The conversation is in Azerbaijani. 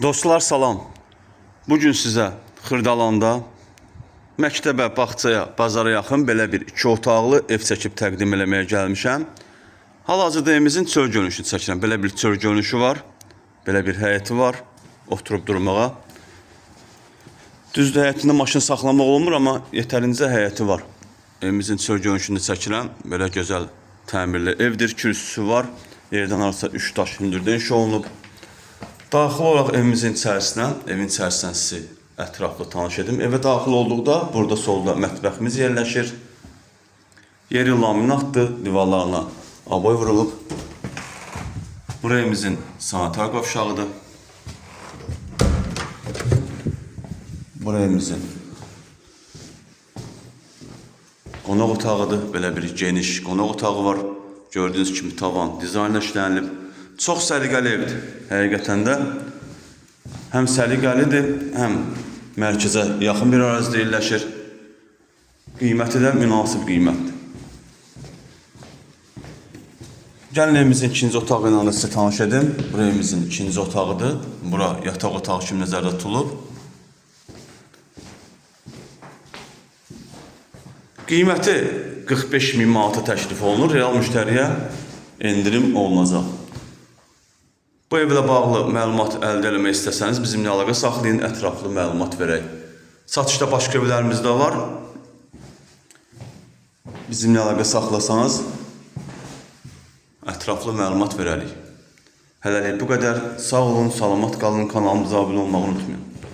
Dostlar salam. Bugün sizə Xırdalanda məktəbə, bağçaya, bazara yaxın belə bir 2 otaqlı ev çəkib təqdim eləməyə gəlmişəm. Hal-hazırda evimizin çöl görünüşünü çəkirəm. Belə bir çöl görünüşü var. Belə bir həyəti var. Oturub durmağa. Düzdür, həyətində maşın saxlamaq olmur, amma yetərincə həyəti var. Evimizin çöl görünüşünü çəkirəm. Belə gözəl təmirli evdir. Kürsüsü var. Yerdən arasa 3 daş hündürdən iş olunub. Daxil olaraq evimizin içərisinə, evin içərisindən sizi ətraflı tanış edim. Evə daxil olduqda burada solda mətbəximiz yerləşir. Yeri laminatdır, divarlarına aboy vurulub. Bura evimizin sanitar qovşağıdır. Bura evimizin qonaq otağıdır. Belə bir geniş qonaq otağı var. Gördüyünüz kimi tavan dizaynla işlənilib. Çox səliqəli evdir. Həqiqətən də həm səliqəlidir, həm mərkəzə yaxın bir ərazidə yerləşir. Qiyməti də münasib qiymətdir. Gəlin evimizin ikinci otağı ilə sizə tanış edim. Bura evimizin ikinci otağıdır. Bura yataq otağı kimi nəzərdə tutulub. Qiyməti 45.000 manata təklif olunur. Real müştəriyə endirim olunacaq. Bu evlə bağlı məlumat əldə etmək istəsəniz bizimlə əlaqə saxlayın, ətraflı məlumat verək. Satışda başqa evlərimiz də var. Bizimlə əlaqə saxlasanız ətraflı məlumat verərik. Hələlik bu qədər. Sağ olun, salamat qalın, kanalımıza abunə olmağı unutmayın.